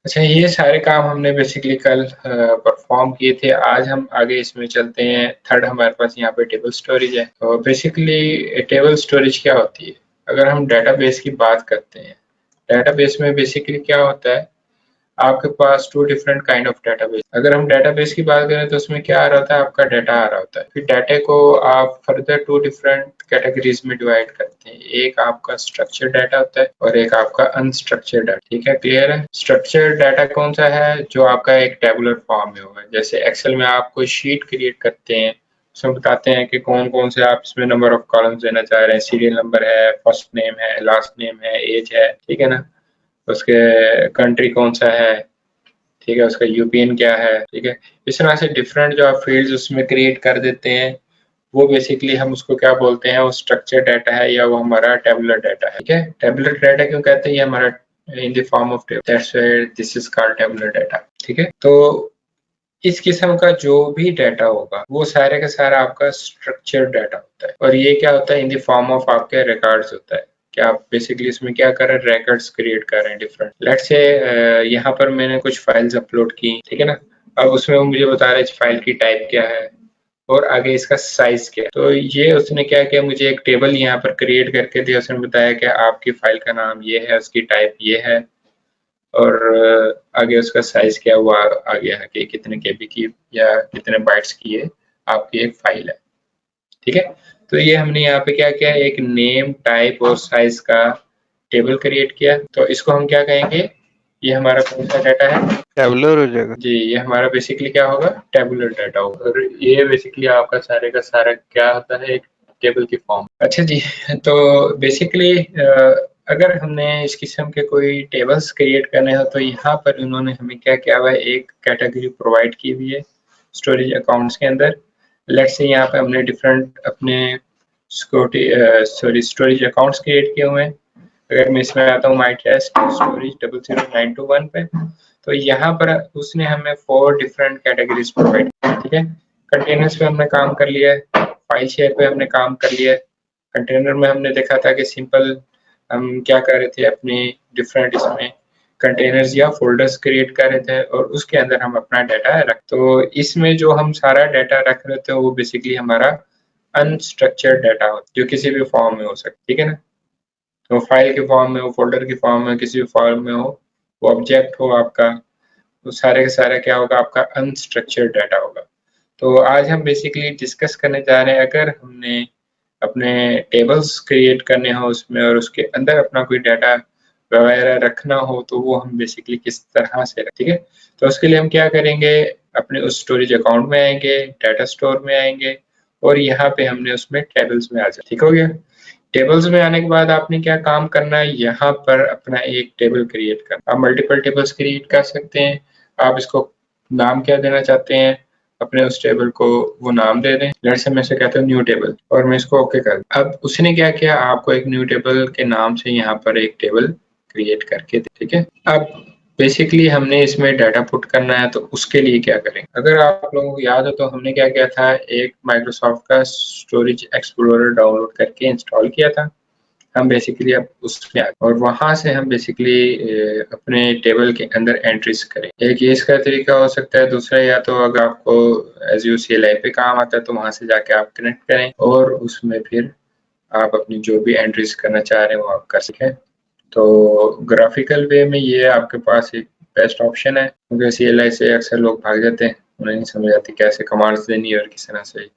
अच्छा, ये सारे काम हमने बेसिकली कल परफॉर्म किए थे। आज हम आगे इसमें चलते हैं। थर्ड हमारे पास यहाँ पे टेबल स्टोरेज है। तो बेसिकली टेबल स्टोरेज क्या होती है? अगर हम डेटाबेस की बात करते हैं, डेटाबेस में बेसिकली क्या होता है, आपके पास two different kind of database. अगर हम डेटाबेस की बात करें तो उसमें क्या आ रहा होता है, आपका डाटा आ रहा होता है। फिर डाटे को आप फर्दर टू डिफरेंट कैटेगरीज में डिवाइड करते हैं। एक आपका स्ट्रक्चर्ड डाटा होता है और एक आपका अनस्ट्रक्चर्ड डाटा। ठीक है, क्लियर है? स्ट्रक्चर्ड डाटा कौन सा है? जो आपका एक टेबुलर फॉर्म में होगा। जैसे एक्सेल में आप कोई शीट क्रिएट करते हैं, उसमें बताते हैं कि कौन कौन से आप इसमें नंबर ऑफ कॉलम्स देना चाह रहे हैं, सीरियल नंबर है, फर्स्ट नेम है, लास्ट नेम है, एज है, ठीक है ना, उसके कंट्री कौन सा है, ठीक है, उसका यूपीएन क्या है, ठीक है। इस तरह से डिफरेंट जो आप फील्ड्स उसमें क्रिएट कर देते हैं, वो बेसिकली हम उसको क्या बोलते हैं, वो स्ट्रक्चर डाटा है या वो हमारा टेबुलर डाटा है। ठीक है, टेबुलर डाटा क्यों कहते हैं? ये हमारा in the form of table, that's why this is called tabular data. ठीक है, तो इस किस्म का जो भी डाटा होगा वो सारे का सारा आपका स्ट्रक्चर्ड डाटा होता है। और ये क्या होता है? इन द फॉर्म ऑफ आपके रिकॉर्ड्स होता है कि आप बेसिकली इसमें क्या कर रहे हैं, रिकॉर्ड्स क्रिएट कर रहे हैं डिफरेंट। लेट्स से यहाँ पर मैंने कुछ फाइल्स अपलोड की, ठीक है ना। अब उसमें वो मुझे बता रहा है इस फाइल की टाइप क्या है और आगे इसका साइज क्या है। तो ये उसने क्या किया, मुझे एक टेबल यहाँ पर क्रिएट करके दिया। उसने बताया कि आपकी फाइल का नाम ये है, उसकी टाइप ये है और आगे उसका साइज क्या हुआ आ गया है कि कितने केबी की या कितने बाइट्स की ये आपकी एक फाइल है। ठीक है, तो ये हमने यहाँ पे क्या किया, एक नेम, टाइप और साइज का टेबल क्रिएट किया। तो इसको हम क्या कहेंगे, ये हमारा कौन सा डाटा है? टेबलर हो जाएगा। जी, ये हमारा बेसिकली क्या होगा, टेबुलर डाटा होगा। और ये बेसिकली आपका सारे का सारा क्या होता है, एक टेबल की फॉर्म। अच्छा जी, तो बेसिकली अगर हमने इस किस्म के कोई टेबल्स क्रिएट करने हो तो यहाँ पर उन्होंने हमें क्या किया हुआ है, एक कैटेगरी प्रोवाइड की हुई है स्टोरेज अकाउंट्स के अंदर। लेट्स से यहाँ पे हमने डिफरेंट अपने स्टोरेज अकाउंट्स क्रिएट किए हुए हैं। अगर मैं इसमें आता हूँ माई टेस्ट स्टोरेज 00921 पे, तो यहाँ पर उसने हमें 4 डिफरेंट कैटेगरीज प्रोवाइड की। ठीक है, कंटेनर्स पे हमने काम कर लिया है, फाइल शेयर पे हमने काम कर लिया है। कंटेनर में हमने देखा था कि सिंपल हम क्या कर रहे थे, अपने डिफरेंट इसमें कंटेनर्स या फोल्डर्स क्रिएट कर रहे थे और उसके अंदर हम अपना डाटा रख। तो इसमें जो हम सारा डाटा रख रहे थे वो बेसिकली हमारा अनस्ट्रक्चर्ड डाटा हो, जो किसी भी फॉर्म में हो सकता है। ठीक है ना, तो फाइल के फॉर्म में हो, फोल्डर के फॉर्म में, किसी भी फॉर्म में हो, वो ऑब्जेक्ट हो आपका, तो सारे का सारा क्या होगा, आपका अनस्ट्रक्चर्ड डाटा होगा। तो आज हम बेसिकली डिस्कस करने जा रहे हैं, अगर हमने अपने टेबल्स क्रिएट करने हो उसमें और उसके अंदर अपना कोई डाटा वगैरह रखना हो तो वो हम बेसिकली किस तरह से रखें। ठीक है, तो उसके लिए हम क्या करेंगे, अपने उस स्टोरेज अकाउंट में आएंगे, डाटा स्टोर में आएंगे और यहाँ पे हमने उसमें टेबल्स में आ जाए। ठीक हो गया, टेबल्स में आने के बाद आपने क्या काम करना है, यहाँ पर अपना एक टेबल क्रिएट करना। आप मल्टीपल टेबल्स क्रिएट कर सकते हैं। आप इसको नाम क्या देना चाहते हैं, अपने उस टेबल को वो नाम दे दें। लेट्स से मैं इसे कहता हूँ न्यू टेबल और मैं इसको ओके कर दूं। अब उसने क्या किया, आपको एक न्यू टेबल के नाम से यहाँ पर एक टेबल क्रिएट करके दे। ठीक है, अब बेसिकली हमने इसमें डाटा पुट करना है तो उसके लिए क्या करें। अगर आप लोगों को याद हो तो हमने क्या किया था, एक माइक्रोसॉफ्ट का स्टोरेज एक्सप्लोरर डाउनलोड करके इंस्टॉल किया था। हम बेसिकली अब उसमें और वहां से हम बेसिकली अपने टेबल के अंदर एंट्रीज करें। एक ये इसका तरीका हो सकता है, दूसरा या तो अगर आपको एज यू CLI पे काम आता है तो वहां से जाके आप कनेक्ट करें और उसमें फिर आप अपनी जो भी एंट्रीज करना चाह रहे हैं वो आप कर सकें। तो ग्राफिकल वे में ये आपके पास एक बेस्ट ऑप्शन है, क्योंकि CLI से अक्सर लोग भाग जाते हैं, उन्हें नहीं समझ आती कैसे कमांड्स देनी है और किस तरह से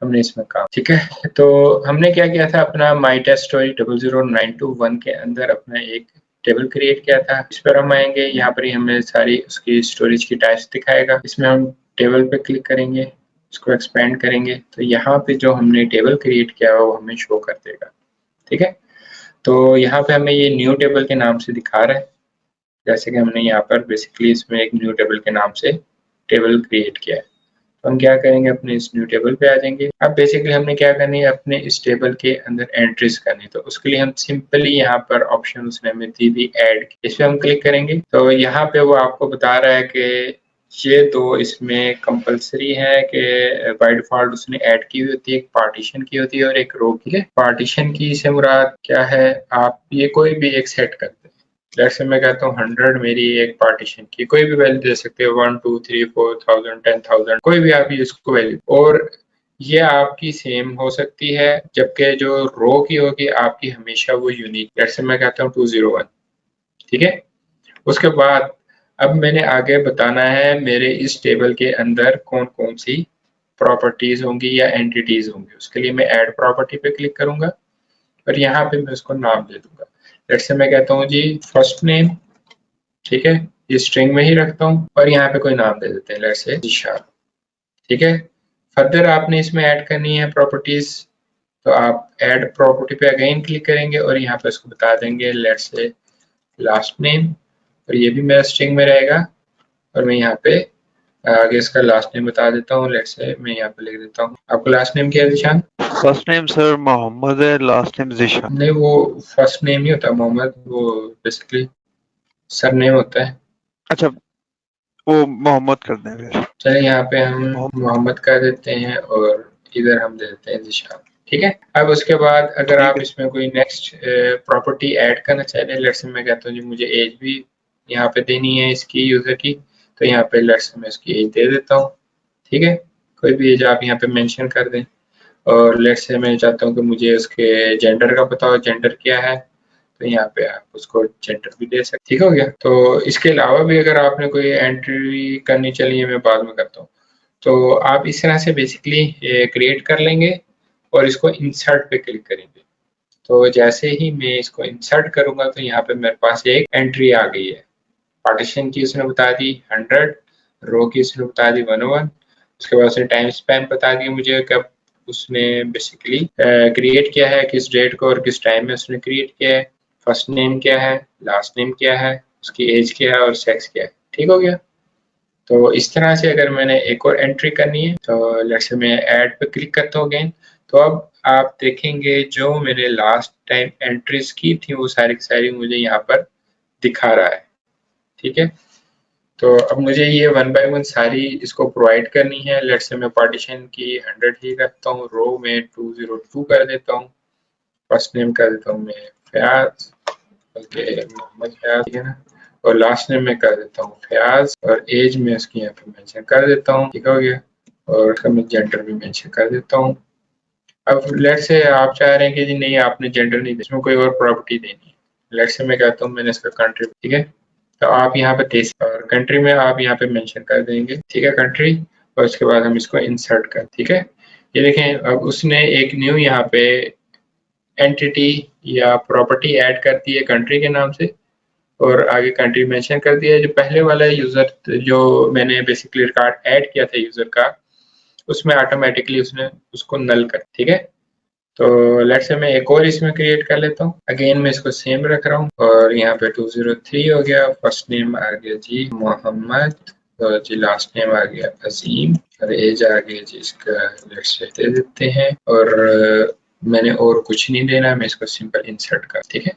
हमने इसमें काम। ठीक है, तो हमने क्या किया था, अपना माई टेस्ट स्टोरी 00921 के अंदर अपना एक टेबल क्रिएट किया था। इस पर हम आएंगे, यहाँ पर ही हमें सारी उसकी स्टोरेज की टाइप्स दिखाएगा। इसमें हम टेबल पे क्लिक करेंगे, इसको एक्सपेंड करेंगे तो यहाँ पे जो हमने टेबल क्रिएट किया है वो हमें शो कर देगा। ठीक है, तो यहाँ पे हमें ये न्यू टेबल के नाम से दिखा रहा है, जैसे कि हमने यहाँ पर बेसिकली इसमें एक न्यू टेबल के नाम से टेबल क्रिएट किया है। तो हम क्या करेंगे, अपने इस न्यू टेबल पे आ जाएंगे। अब बेसिकली हमने क्या करनी है, अपने इस टेबल के अंदर एंट्रीज करनी। तो उसके लिए हम सिंपली यहाँ पर ऑप्शन उसने हमें दी भी ऐड, इस पे हम क्लिक करेंगे तो यहाँ पे वो आपको बता रहा है कि ये दो इसमें कंपलसरी है कि बाय डिफॉल्ट उसने ऐड की हुई होती है, एक पार्टीशन की होती है और एक रो की है। पार्टीशन की से मुराद क्या है, आप ये कोई भी एक सेट करते हैं। लेट्स से मैं कहता हूँ 100 मेरी एक पार्टीशन की, कोई भी वैल्यू दे सकते हो, 1 2 3 4,000 10,000, कोई भी आप इसको वैल्यू, और ये आपकी सेम हो सकती है, जबकि जो रो की होगी आपकी हमेशा वो यूनिक। लेट्स से मैं कहता हूँ 201, ठीक है। उसके बाद अब मैंने आगे बताना है मेरे इस टेबल के अंदर कौन कौन सी प्रॉपर्टीज होंगी या एंटिटीज होंगी। उसके लिए मैं ऐड प्रॉपर्टी पे क्लिक करूंगा और यहाँ पे मैं उसको नाम दे दूंगा। लेट्स से मैं कहता हूँ जी फर्स्ट नेम, ठीक है, ये स्ट्रिंग में ही रखता हूँ और यहाँ पे कोई नाम दे देते हैं, लेट्स से ईशा, ठीक है। फर्दर आपने इसमें ऐड करनी है प्रॉपर्टीज, तो आप ऐड प्रॉपर्टी पे अगेन क्लिक करेंगे और यहाँ पे उसको बता देंगे लेट्स से लास्ट नेम, और ये भी मेरा स्ट्रिंग में रहेगा, और मैं यहाँ पे आगे इसका लास्ट नेम बता देता हूँ। लेट्स से मैं यहाँ पे लिख देता हूँ, आपका लास्ट नेम क्या है निशान? फर्स्ट नेम सर मोहम्मद है, लास्ट नेम जिशा। नहीं, वो फर्स्ट नेम ही होता है मोहम्मद, वो बेसिकली सरनेम होता है। अच्छा, वो मोहम्मद कर दें फिर। चलिए यहाँ पे हम मोहम्मद। मोहम्मद कर देते हैं और इधर हम दे देते हैं जिशान, ठीक है। अब उसके बाद अगर ठीक आप है। इसमें कोई नेक्स्ट प्रॉपर्टी ऐड करना चाहते हैं, लेट्स से मैं कहता हूँ जी मुझे एज भी यहाँ पे देनी है इसकी यूजर की, तो यहाँ पे लेट्स से मैं इसकी एज दे देता हूँ, ठीक है। कोई भी एज आप यहाँ पे मेंशन कर दें, और लेट्स से मैं चाहता हूँ कि मुझे उसके जेंडर का पता हो, जेंडर क्या है, तो यहाँ पे आप उसको जेंडर भी दे सकते, ठीक हो गया। तो इसके अलावा भी अगर आपने कोई एंट्री करनी, चलिए मैं बाद में करता हूँ। तो आप इस तरह से बेसिकली क्रिएट कर लेंगे और इसको इंसर्ट पे क्लिक करेंगे। तो जैसे ही मैं इसको इंसर्ट करूंगा तो यहाँ पे मेरे पास एक एंट्री आ गई है। पार्टीशन की उसने बता दी 100, रो की उसने बता दी 101, उसके बाद उसने टाइम स्पैन बता दी मुझे कब उसने बेसिकली क्रिएट किया है, किस डेट को और किस टाइम में उसने क्रिएट किया है, फर्स्ट नेम क्या है, लास्ट नेम क्या है, उसकी एज क्या है और सेक्स क्या है, ठीक हो गया। तो इस तरह से अगर मैंने एक और एंट्री करनी है तो लेट्स से मैं ऐड पे क्लिक करता हूँ अगेन, तो अब आप देखेंगे जो मैंने लास्ट टाइम एंट्रीज की थी वो सारी की सारी मुझे यहाँ पर दिखा रहा है, ठीक है। तो अब मुझे ये वन बाय वन सारी इसको प्रोवाइड करनी है। लेट्स से मैं पार्टीशन की 100 ही रखता हूँ, रो में 202 कर देता हूँ, फर्स्ट नेम कर देता हूँ मैं फयाज, बल्कि मोहम्मद फयाज, ठीक है ना, और लास्ट नेम में कर देता हूँ फयाज, और एज में उसकी यहाँ पे मेंशन कर देता हूँ, ठीक हो गया, और उसका मैं जेंडर भी मेंशन कर देता हूँ। अब लेट से आप चाह रहे हैं कि जी नहीं आपने जेंडर नहीं, इसमें कोई और प्रॉपर्टी देनी है, लेट से मैं कहता हूँ मैंने इसका कंट्री, ठीक है, तो आप यहाँ पे दे सकते, और कंट्री में आप यहाँ पे मेंशन कर देंगे, ठीक है, कंट्री, और उसके बाद हम इसको इंसर्ट कर, ठीक है। ये देखें अब उसने एक न्यू यहाँ पे एंटिटी या प्रॉपर्टी ऐड कर दी है कंट्री के नाम से, और आगे कंट्री मेंशन कर दिया है। जो पहले वाला यूजर जो मैंने बेसिकली रिकॉर्ड ऐड किया था यूजर का, उसमें ऑटोमेटिकली उसने उसको नल कर, ठीक है। तो लेट्स से मैं एक और इसमें क्रिएट कर लेता हूँ, अगेन मैं इसको सेम रख रहा हूँ, और यहाँ पे 203 हो गया, फर्स्ट नेम आ गया जी मोहम्मद, और जी लास्ट नेम आ गया अजीम, और एज आ गया जी इसका लेट्स से दे देते हैं, और मैंने और कुछ नहीं देना, मैं इसको सिंपल इंसर्ट कर, ठीक है।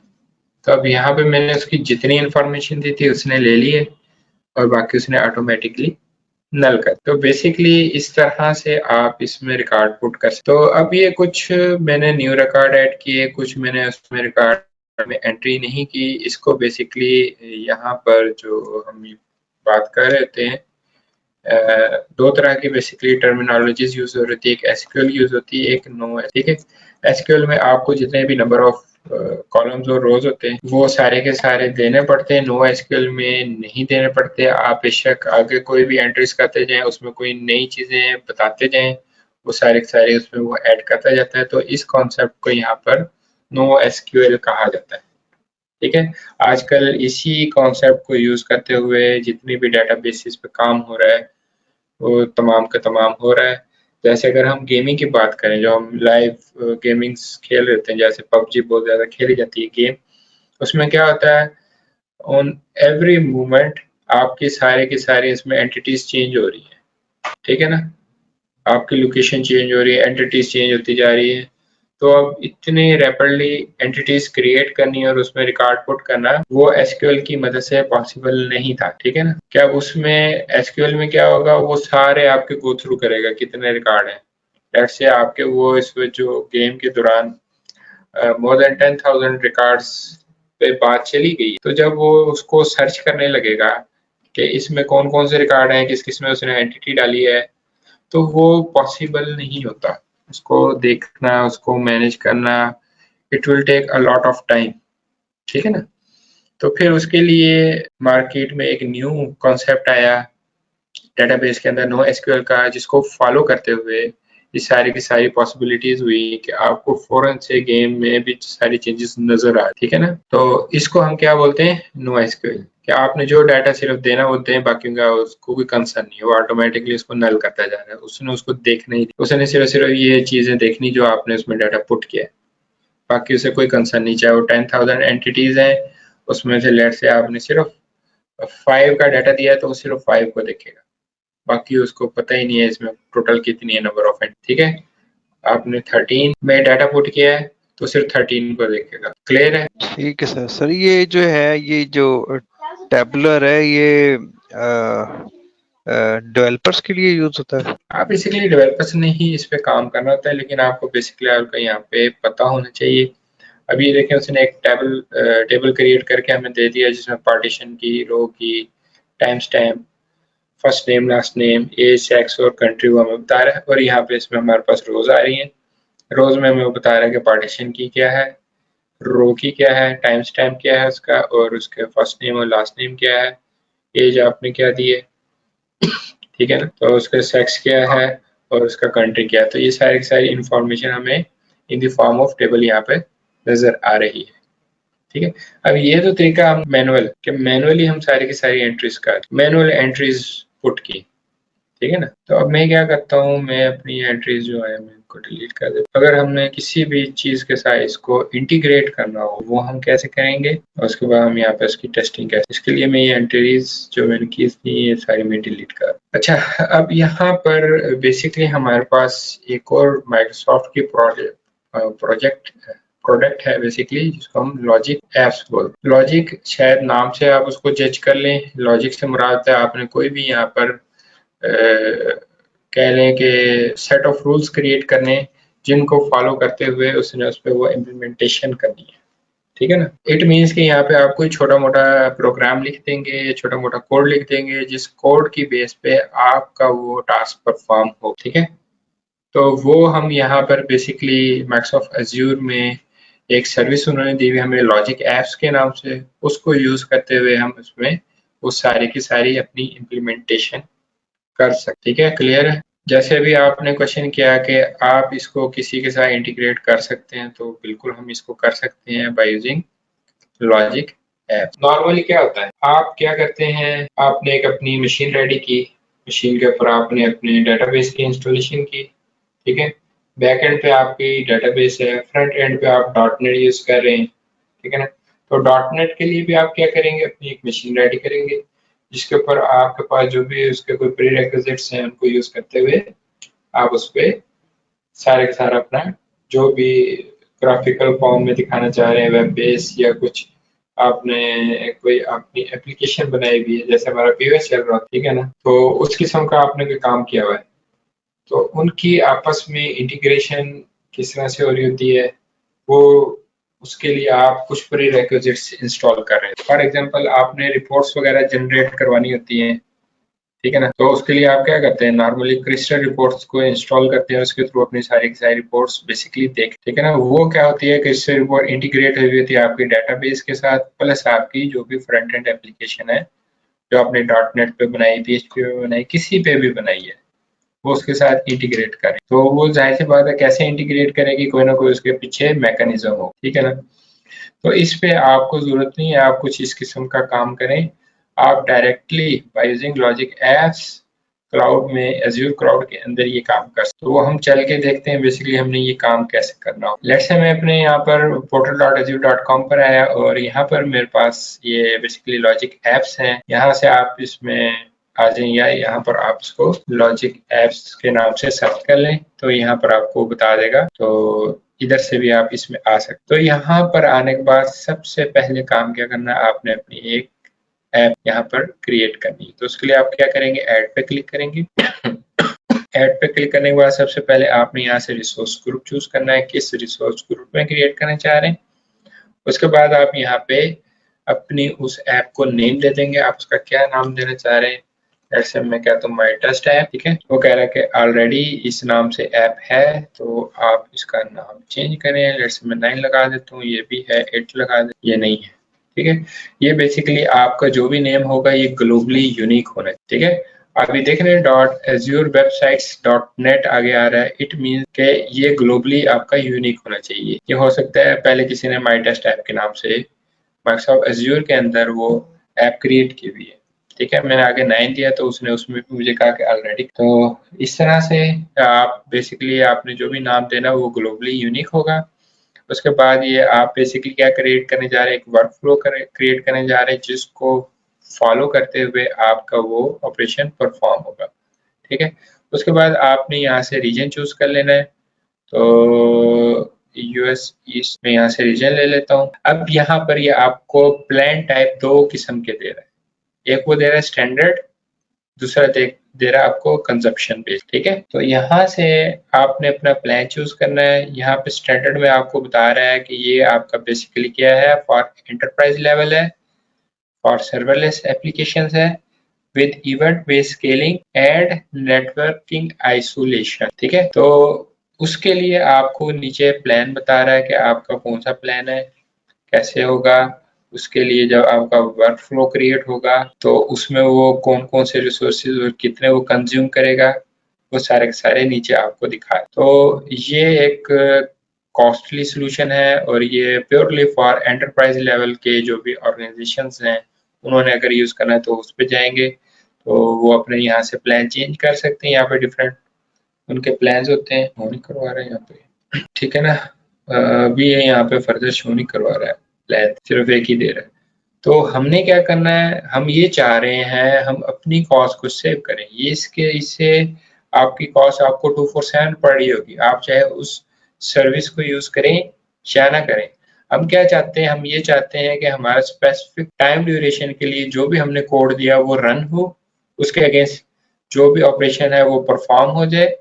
तो अब यहाँ पे मैंने उसकी जितनी इंफॉर्मेशन दी थी उसने ले ली है, और बाकी उसने ऑटोमेटिकली नल कर। तो बेसिकली इस तरह से आप इसमें रिकॉर्ड पुट कर सकते। तो अब ये कुछ मैंने न्यू रिकॉर्ड ऐड किए, कुछ मैंने उसमें रिकॉर्ड में एंट्री नहीं की। इसको बेसिकली यहाँ पर जो हम बात कर रहे थे, दो तरह की बेसिकली टर्मिनोलॉजीज यूज हो रही थी, एक एसक्यूएल यूज होती है, एक नो, ठीक है। एसक्यूएल में आपको जितने भी नंबर ऑफ कॉलम्स और रोज होते हैं वो सारे के सारे देने पड़ते हैं, नो एसक्यूएल में नहीं देने पड़ते। आप बेशक आगे कोई भी एंट्रीज करते जाएं, उसमें कोई नई चीजें बताते जाएं, वो सारे के सारे उसमें वो ऐड करता जाता है। तो इस कॉन्सेप्ट को यहाँ पर नो एसक्यूएल कहा जाता है, ठीक है। आजकल इसी कॉन्सेप्ट को यूज करते हुए जितनी भी डेटाबेसिस पे काम हो रहा है वो तमाम का तमाम हो रहा है। जैसे अगर हम गेमिंग की बात करें, जो हम लाइव गेमिंग्स खेल रहे थे, जैसे पबजी बहुत ज़्यादा खेली जाती है गेम, उसमें क्या होता है, ऑन एवरी मोमेंट आपकी सारे की सारी इसमें एंटिटीज चेंज हो रही है, ठीक है ना, आपकी लोकेशन चेंज हो रही है, एंटिटीज चेंज होती जा रही है। तो अब इतने रैपिडली एंटिटीज क्रिएट करनी और उसमें रिकॉर्ड पुट करना वो एसक्यूएल की मदद से पॉसिबल नहीं था, ठीक है ना। क्या उसमें एसक्यूएल में क्या होगा, वो सारे आपके गो थ्रू करेगा कितने रिकॉर्ड हैं, लेट्स से आपके वो इस जो गेम के दौरान मोर देन 10,000 रिकॉर्ड्स पे बात चली गई, तो जब वो उसको सर्च करने लगेगा कि इसमें कौन कौन से रिकॉर्ड हैं, किस किस में उसने एंटिटी डाली है, तो वो पॉसिबल नहीं होता। उसको देखना, उसको मैनेज करना, it will take a lot of time, ठीक है ना। तो फिर उसके लिए मार्केट में एक न्यू कॉन्सेप्ट आया डेटाबेस के अंदर, नो एसक्यूएल का, जिसको फॉलो करते हुए ये सारी की सारी पॉसिबिलिटीज हुई कि आपको फौरन से गेम में भी सारी चेंजेस नजर आए, ठीक है ना। तो इसको हम क्या बोलते हैं, नो एसक्यूएल। कि आपने जो डाटा सिर्फ देना वो दें, बाकी का उसको कोई कंसर्न नहीं है, वो ऑटोमेटिकली उसको नल करता जा रहा है, उसने उसको देखना ही, उसने सिर्फ सिर्फ ये चीजें देखनी जो आपने उसमें डाटा पुट किया है, बाकी उसे कोई कंसर्न नहीं। चाहे वो 10,000 एंटिटीज हैं, उसमें से लेट से आपने सिर्फ 5 का डाटा दिया है तो वो सिर्फ 5 को देखेगा, बाकी उसको पता ही नहीं है इसमें टोटल कितनी है नंबर ऑफ एंड, ठीक है। आपने 13 में डाटा पुट किया है तो सिर्फ 13 को देखेगा। क्लियर है? ठीक है सर। सर ये जो है, ये जो टैबुलर है, ये डेवलपर्स के लिए यूज होता है? आप बेसिकली डेवलपर्स ने ही इस पे काम करना होता है, लेकिन आपको बेसिकली आपका यहाँ पे पता होना चाहिए। अभी ये देखें, उसने एक टेबल क्रिएट करके हमें दे दिया जिसमें पार्टीशन की, रो की, time stamp, first name, last name, age, sex और कंट्री वो हमें बता रहा है। और यहाँ पे इसमें हमारे पास रोज आ रही हैं, रोज में हमें बता रहा है कि पार्टीशन की क्या है, रो की क्या है, टाइम स्टैम्प क्या है उसका, और उसके फर्स्ट नेम और लास्ट नेम क्या है, एज आपने क्या दी है, ठीक है ना, तो उसका सेक्स क्या है और उसका कंट्री क्या है। तो ये सारी की सारी इंफॉर्मेशन हमें in the form of table यहाँ पे नजर आ रही है, ठीक है। अब ये तो तरीका हम मैनुअल, कि मैनुअली हम सारी की सारी एंट्रीज का मैनुअल एंट्रीज पुट की, ठीक है ना। तो अब मैं क्या करता हूँ, मैं अपनी एंट्रीज जो है मैं इनको डिलीट कर देता हूँ। अगर हमने किसी भी चीज के साथ इसको इंटीग्रेट करना हो वो हम कैसे करेंगे, और उसके बाद हम यहाँ पे उसकी टेस्टिंग कैसे, इसके लिए मैं ये एंट्रीज जो मैंने की थी ये सारी मैं डिलीट कर। अच्छा, अब यहाँ पर बेसिकली हमारे पास एक और माइक्रोसॉफ्ट की प्रोडक्ट है बेसिकली, जिसको हम लॉजिक एप्स बोलते हैं। लॉजिक शायद नाम से आप उसको जज कर लें, लॉजिक से मुराद है आपने कोई भी यहाँ पर कह लें कि सेट ऑफ रूल्स क्रिएट करने, जिनको फॉलो करते हुए उसने उस पर वो इम्प्लीमेंटेशन करनी है, ठीक है ना। इट मीन्स कि यहाँ पे आप कोई छोटा मोटा प्रोग्राम लिख देंगे, छोटा मोटा कोड लिख देंगे, जिस कोड की बेस पे आपका वो टास्क परफॉर्म हो, ठीक है। तो वो हम यहाँ पर बेसिकली माइक्रोसॉफ्ट अज्यूर में एक सर्विस उन्होंने दी हुई हमें लॉजिक एप्स के नाम से, उसको यूज करते हुए हम उसमें वो सारी की सारी अपनी इम्प्लीमेंटेशन कर सकते, ठीक है। क्लियर है? जैसे अभी आपने क्वेश्चन किया कि आप इसको किसी के साथ इंटीग्रेट कर सकते हैं, तो बिल्कुल हम इसको कर सकते हैं by using logic app. Normally क्या होता है, आप क्या करते हैं, आपने एक अपनी मशीन रेडी की, मशीन के ऊपर आपने अपने डेटाबेस की इंस्टॉलेशन की, ठीक है। बैक एंड पे आपकी डेटाबेस है, फ्रंट एंड पे आप डॉट नेट यूज कर रहे हैं, ठीक है ना। तो डॉट नेट के लिए भी आप क्या करेंगे, अपनी एक मशीन रेडी करेंगे जिसके ऊपर आपके पास जो भी उसके कोई प्री रिक्विजिट्स हैं उनको यूज करते हुए आप उस पर सारे का सारा अपना जो भी ग्राफिकल फॉर्म में दिखाना चाह रहे हैं, वेब बेस या कुछ आपने कोई अपनी एप्लीकेशन बनाई हुई है, जैसे हमारा पीओएस चल रहा है, ठीक है ना, तो उस किस्म का आपने कोई काम किया हुआ है, तो उनकी आपस में इंटीग्रेशन किस तरह से हो रही होती है, वो उसके लिए आप कुछ प्री रिक्विजिट्स इंस्टॉल कर रहे हैं। फॉर एग्जांपल आपने रिपोर्ट्स वगैरह जनरेट करवानी होती हैं, ठीक है ना, तो उसके लिए आप क्या करते हैं, नॉर्मली क्रिस्टल रिपोर्ट्स को इंस्टॉल करते हैं, उसके थ्रू अपनी सारी की सारी रिपोर्ट्स बेसिकली देख, ठीक है ना। वो क्या होती है, क्रिस्टल रिपोर्ट इंटीग्रेट हुई होती है आपके डेटाबेस के साथ, प्लस आपकी जो भी फ्रंट एंड एप्लीकेशन है जो आपने डॉट नेट पे बनाई, पीएचपी पे बनाई, किसी पे भी बनाई है, वो उसके साथ इंटीग्रेट करें। तो वो जाहिर सी बात है कैसे इंटीग्रेट करेगी, कोई ना कोई उसके पीछे मैकेनिज्म हो, ठीक है ना। तो इस पे आपको जरूरत नहीं है आप कुछ इस किस्म का काम करें, आप directly by using logic apps cloud में, एज्यूर क्लाउड के अंदर ये काम कर सकते। तो वो हम चल के देखते हैं बेसिकली हमने ये काम कैसे करना हो। लेट्स से मैं अपने यहाँ पर portal.azure.com पर आया और यहाँ पर मेरे पास ये बेसिकली लॉजिक एप्स हैं, यहाँ से आप इसमें आ जाएं या यहाँ पर आप इसको लॉजिक एप्स के नाम से सर्च कर लें तो यहाँ पर आपको बता देगा, तो इधर से भी आप इसमें आ सकते। तो यहाँ पर आने के बाद सबसे पहले काम क्या करना है, आपने अपनी एक ऐप यहाँ पर क्रिएट करनी है। तो उसके लिए आप क्या करेंगे, ऐड पे क्लिक करेंगे। ऐड पे क्लिक करने के बाद सबसे पहले आपने यहाँ से रिसोर्स ग्रुप चूज करना है, किस रिसोर्स ग्रुप में क्रिएट करना चाह रहे हैं, उसके बाद आप यहाँ पे अपनी उस ऐप को नेम दे देंगे, आप उसका क्या नाम देना चाह रहे हैं। जैसे मैं कहता हूँ माई ट्रस्ट ऐप, ठीक है। वो कह रहा है कि ऑलरेडी इस नाम से ऐप है, तो आप इसका नाम चेंज करें। जैसे मैं 9 लगा देता हूँ, ये भी है 8 लगा दे, ये नहीं है, ठीक है। ये बेसिकली आपका जो भी नेम होगा ये ग्लोबली यूनिक होना है, ठीक है। अभी देख रहे हैं .azurewebsites.net आगे आ रहा है, इट मीन के ये ग्लोबली आपका यूनिक होना चाहिए। ये हो सकता है पहले किसी ने माई टेस्ट ऐप के नाम से माइक्रोसॉफ्ट एज्योर के अंदर वो ऐप क्रिएट की हुई है, ठीक है। मैंने आगे 9 दिया तो उसने उसमें भी मुझे कहा कि ऑलरेडी, तो इस तरह से आप बेसिकली आपने जो भी नाम देना वो ग्लोबली यूनिक होगा। उसके बाद ये आप बेसिकली क्या क्रिएट करने जा रहे हैं, एक वर्क फ्लो क्रिएट करने जा रहे हैं जिसको फॉलो करते हुए आपका वो ऑपरेशन परफॉर्म होगा, ठीक है। उसके बाद आपने यहाँ से रीजन चूज कर लेना है, तो यूएस ईस्ट में यहाँ से रीजन ले लेता हूँ। अब यहाँ पर ये आपको प्लान टाइप 2 किस्म के दे रहा है, एक वो दे रहा है स्टैंडर्ड, दूसरा दे रहा है आपको कंजप्शन बेस्ड, ठीक है। तो यहाँ से आपने अपना प्लान चूज करना है। यहाँ पे स्टैंडर्ड में आपको बता रहा है कि ये आपका बेसिकली क्या है, फॉर एंटरप्राइज लेवल है, फॉर सर्वरलेस एप्लीकेशंस है, with event based scaling and networking isolation, ठीक है। तो उसके लिए आपको नीचे प्लान बता रहा है कि आपका कौन सा प्लान है, कैसे होगा। उसके लिए जब आपका वर्क फ्लो क्रिएट होगा तो उसमें वो कौन कौन से रिसोर्सेज और कितने वो कंज्यूम करेगा, वो सारे के सारे नीचे आपको दिखाए। तो ये एक कॉस्टली सोल्यूशन है और ये प्योरली फॉर एंटरप्राइज लेवल के जो भी ऑर्गेनाइजेशंस हैं उन्होंने अगर यूज करना है तो उस पर जाएंगे, तो वो अपने यहाँ से प्लान चेंज कर सकते हैं। यहाँ पे डिफरेंट उनके प्लान्स होते हैं, शो नहीं करवा रहे हैं यहाँ पे, ठीक है ना। अभी ये यहाँ पे फर्दर शो नहीं करवा रहा है, प्लान सिर्फ एक ही दे रहा है। तो हमने क्या करना है, हम ये चाह रहे हैं हम अपनी कॉस्ट को सेव करें। ये इससे आपकी कॉस्ट आपको 247 पड़ रही होगी, आप चाहे उस सर्विस को यूज करें या ना करें। हम क्या चाहते हैं, हम ये चाहते हैं कि हमारा स्पेसिफिक टाइम ड्यूरेशन के लिए जो भी हमने कोड दिया वो रन हो, उसके अगेंस्ट जो भी ऑपरेशन है वो परफॉर्म हो जाए,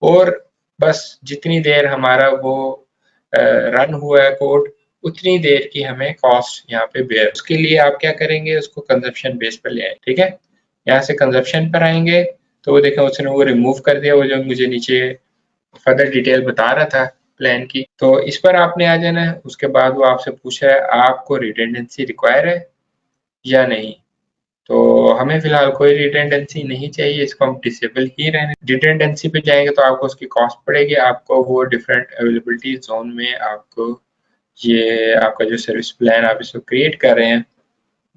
और बस जितनी देर हमारा वो रन हुआ है कोड उतनी देर की हमें कॉस्ट यहाँ पे बेयर। उसके लिए आप क्या करेंगे, उसको कंजप्शन बेस पर ले आए, ठीक है। यहाँ से कंजप्शन पर आएंगे तो वो देखें उसने वो रिमूव कर दिया, वो जो मुझे नीचे फर्दर डिटेल बता रहा था प्लान की। तो इस पर आपने आ जाना है। उसके बाद वो आपसे पूछा है आपको रिडेंडेंसी रिक्वायर है या नहीं, तो हमें फिलहाल कोई रिडेंडेंसी नहीं चाहिए, इसको हम डिसेबल ही रहने। रिडेंडेंसी पे जाएंगे तो आपको उसकी कॉस्ट पड़ेगी, आपको वो डिफरेंट अवेलेबिलिटी जोन में आपको ये आपका जो सर्विस प्लान आप इसको क्रिएट कर रहे हैं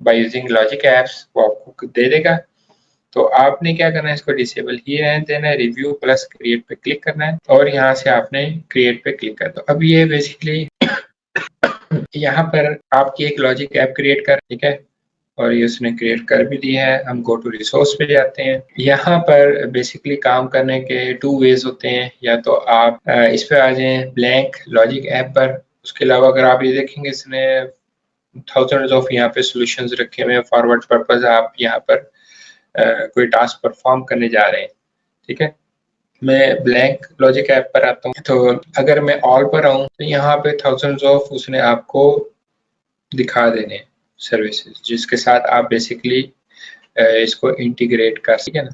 बाय यूजिंग लॉजिक एप्स वो आपको दे देगा। तो आपने क्या करना है, इसको डिसेबल ही रहने देना है, रिव्यू प्लस क्रिएट पे क्लिक करना है और यहाँ से आपने क्रिएट पे क्लिक कर दो। अब ये बेसिकली यहाँ पर आपकी एक लॉजिक ऐप क्रिएट कर, ठीक है, और ये उसने क्रिएट कर भी दिया है। हम गो टू रिसोर्स पे जाते हैं। यहाँ पर बेसिकली काम करने के 2 वेज होते हैं, या तो आप इस पे आ जाएं ब्लैंक लॉजिक ऐप पर। उसके अलावा अगर आप ये देखेंगे इसने थाउजेंड्स ऑफ यहाँ पे सॉल्यूशंस रखे हुए हैं फॉरवर्ड पर्पस, आप यहाँ पर कोई टास्क परफॉर्म करने जा रहे हैं, ठीक है। मैं ब्लैंक लॉजिक ऐप पर आता हूँ, तो अगर मैं ऑल पर आऊँ तो यहाँ पे थाउजेंड्स ऑफ उसने आपको दिखा देने सर्विसेज जिसके साथ आप बेसिकली इसको इंटीग्रेट कर, ठीक है ना।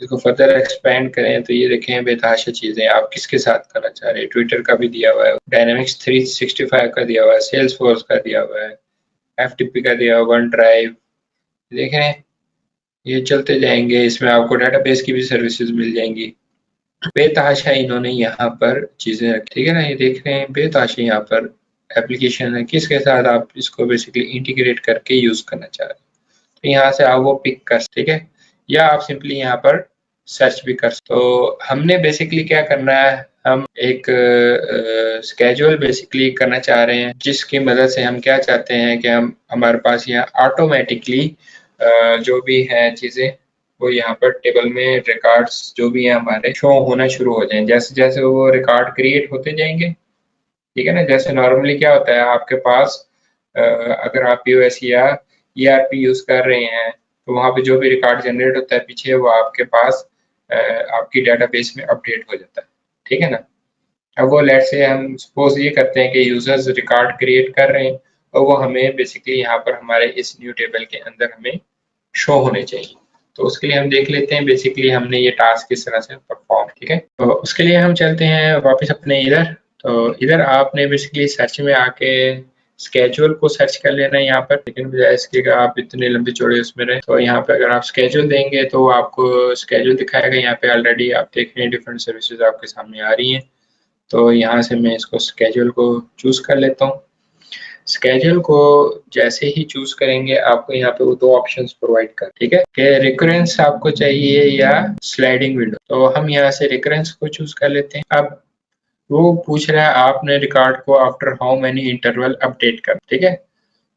इसको फर्दर एक्सपेंड करें तो ये देखें बेतहाशा चीजें आप किसके साथ करना चाह रहे हैं। ट्विटर का भी दिया हुआ है, डायनामिक्स 365 का दिया हुआ है, सेल्स फोर्स का दिया हुआ है, एफटीपी का दिया हुआ, वन ड्राइव, देखें ये चलते जाएंगे। इसमें आपको डेटाबेस की भी सर्विसेज मिल जाएंगी। बेतहाशा इन्होंने यहाँ पर चीजें रखी, ठीक है ना। ये देख रहे हैं बेतहाशा यहाँ पर एप्लीकेशन है, किसके साथ आप इसको बेसिकली इंटीग्रेट करके यूज करना चाह रहे हैं। तो यहाँ से आप वो पिक कर, ठीक है, या आप सिंपली यहाँ पर सर्च भी कर। तो हमने बेसिकली क्या करना है, हम एक स्केड्यूल बेसिकली करना चाह रहे हैं जिसकी मदद से हम क्या चाहते हैं कि हम हमारे पास यहाँ ऑटोमेटिकली जो भी है चीजें वो यहाँ पर टेबल में रिकॉर्ड्स जो भी है हमारे शो होना शुरू हो जाएं। जैसे जैसे वो रिकॉर्ड क्रिएट होते जाएंगे, ठीक है ना। जैसे नॉर्मली क्या होता है आपके पास अगर आप पीओएस या ईआरपी यूज कर रहे हैं तो वहाँ पे जो भी रिकॉर्ड जनरेट होता है पीछे वो आपके पास आपकी डेटाबेस में अपडेट हो जाता है, ठीक है ना। अब वो लेट्स से हम सपोज ये करते हैं कि यूजर्स रिकॉर्ड क्रिएट कर रहे हैं और वो हमें बेसिकली यहाँ पर हमारे इस न्यू टेबल के अंदर हमें शो होने चाहिए। तो उसके लिए हम देख लेते हैं बेसिकली हमने ये टास्क किस तरह से परफॉर्म, ठीक है। तो उसके लिए हम चलते हैं वापस अपने इधर। तो इधर आपने बेसिकली सर्च में आके स्केड्यूल को सर्च कर लेना है यहाँ पर, लेकिन बजाय इसके कि आप इतने लंबे चौड़े उसमें रहे, तो यहाँ पे अगर आप स्केड्यूल देंगे तो आपको स्केड्यूल दिखाएगा। यहाँ पे ऑलरेडी आप देख रहे हैं डिफरेंट सर्विसेज आपके सामने आ रही हैं। तो यहाँ से मैं इसको स्केड्यूल को चूज कर लेता हूँ। स्केड्यूल को जैसे ही चूज करेंगे आपको यहाँ पे वो दो ऑप्शंस प्रोवाइड कर, ठीक है, कि रिकरेंस आपको चाहिए या स्लाइडिंग विंडो। तो हम यहाँ से रिकरेंस को चूज कर लेते हैं। अब वो पूछ रहा है आपने रिकॉर्ड को after how many interval update कर, ठीक है।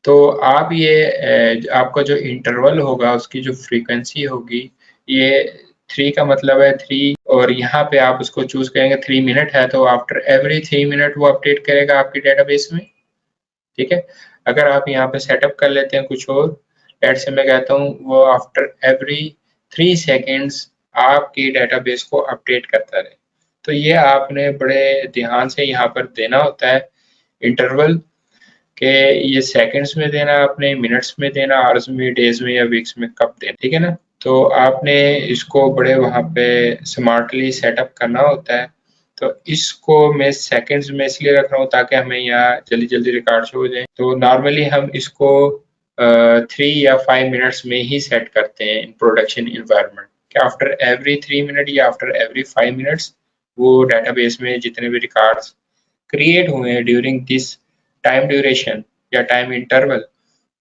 तो आप ये आपका जो इंटरवल होगा उसकी जो फ्रीक्वेंसी होगी, ये 3 का मतलब है 3, और यहाँ पे आप उसको चूज करेंगे 3 मिनट है तो आफ्टर एवरी 3 मिनट वो अपडेट करेगा आपकी डेटाबेस में, ठीक है। अगर आप यहाँ पे सेटअप कर लेते हैं कुछ और, लेट्स से मैं कहता हूँ वो आफ्टर एवरी 3 सेकेंड्स आपकी डेटाबेस को अपडेट करता रहे। तो ये आपने बड़े ध्यान से यहाँ पर देना होता है इंटरवल, के ये सेकंड्स में देना, आपने मिनट्स में देना, आवर्स में, डेज में या वीक्स में कब देना, ठीक है ना। तो आपने इसको बड़े वहाँ पे स्मार्टली सेटअप करना होता है। तो इसको मैं सेकंड्स में इसलिए रख रहा हूँ ताकि हमें यहाँ जल्दी जल्दी रिकॉर्ड शो हो जाए। तो नॉर्मली हम इसको 3 या 5 मिनट्स में ही सेट करते हैं इन प्रोडक्शन इन्वायरमेंट, कि आफ्टर एवरी 3 मिनट या आफ्टर एवरी 5 मिनट्स वो डेटाबेस में जितने भी रिकॉर्ड्स क्रिएट हुए हैं ड्यूरिंग दिस टाइम ड्यूरेशन या टाइम इंटरवल,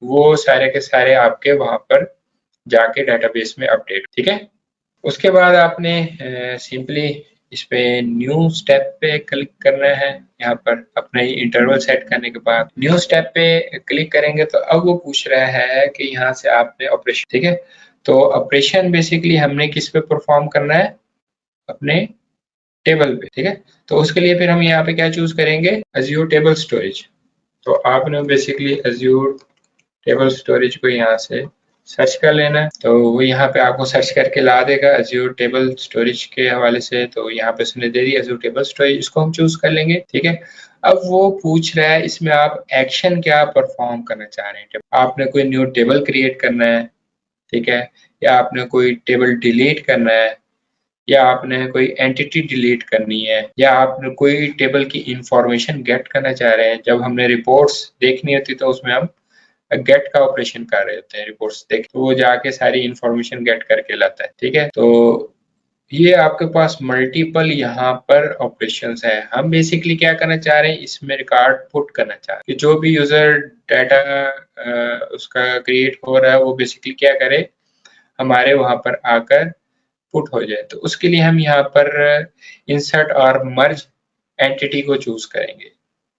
वो सारे के सारे आपके वहां पर जाके डेटाबेस में अपडेट, ठीक है। उसके बाद आपने सिंपली इस पे न्यू स्टेप पे क्लिक करना है। यहाँ पर अपने इंटरवल सेट करने के बाद न्यू स्टेप पे क्लिक करेंगे तो अब वो पूछ रहा है कि यहाँ से आपने ऑपरेशन, ठीक है। तो ऑपरेशन बेसिकली हमने किस पे परफॉर्म करना है, अपने टेबल पे, ठीक है। तो उसके लिए फिर हम यहाँ पे क्या चूज करेंगे, अज्योर टेबल स्टोरेज। तो आपने बेसिकली अज्योर टेबल स्टोरेज को यहाँ से सर्च कर लेना है। तो वो यहाँ पे आपको सर्च करके ला देगा अज्योर टेबल स्टोरेज के हवाले से। तो यहाँ पे उसने दे दी अज्योर टेबल स्टोरेज, इसको हम चूज कर लेंगे, ठीक है। अब वो पूछ रहा है इसमें आप एक्शन क्या परफॉर्म करना चाह रहे हैं। आपने कोई न्यू टेबल क्रिएट करना है, ठीक है, या आपने कोई टेबल डिलीट करना है, या आपने कोई एंटिटी डिलीट करनी है, या आपने कोई टेबल की इंफॉर्मेशन गेट करना चाह रहे हैं। जब हमने रिपोर्ट्स देखनी होती तो उसमें हम गेट का ऑपरेशन कर रहे होते हैं, रिपोर्ट्स देख तो वो जाके सारी इंफॉर्मेशन गेट करके लाता है, ठीक है। तो ये आपके पास मल्टीपल यहाँ पर ऑपरेशंस है। हम बेसिकली क्या करना चाह रहे हैं, इसमें रिकॉर्ड पुट करना चाह रहे हैं कि जो भी यूजर डाटा उसका क्रिएट हो रहा है वो बेसिकली क्या करे, हमारे वहां पर आकर पुट हो जाए। तो उसके लिए हम यहाँ पर इंसर्ट और मर्ज एंटिटी को चूज करेंगे,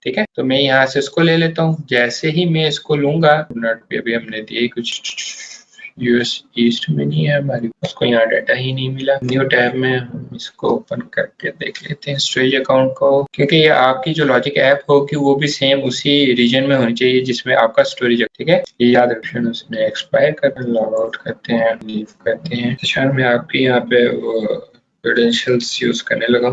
ठीक है। तो मैं यहाँ से इसको ले लेता हूँ। जैसे ही मैं इसको लूंगा, नोट पे अभी हमने दिए कुछ यूएस ईस्ट में नहीं है हमारी, उसको यहाँ डाटा ही नहीं मिला। न्यू टैब में हम इसको ओपन करके देख लेते हैं स्टोरेज अकाउंट को, क्योंकि ये आपकी जो लॉजिक ऐप होगी वो भी सेम उसी रीजन में होनी चाहिए जिसमें आपका स्टोरेज है, ठीक है। ये याद रखें। उसने एक्सपायर कर लॉग आउट करते हैं, लीव करते हैं। अच्छा मैं आपकी यहाँ पे क्रेडेंशियल्स यूज करने लगा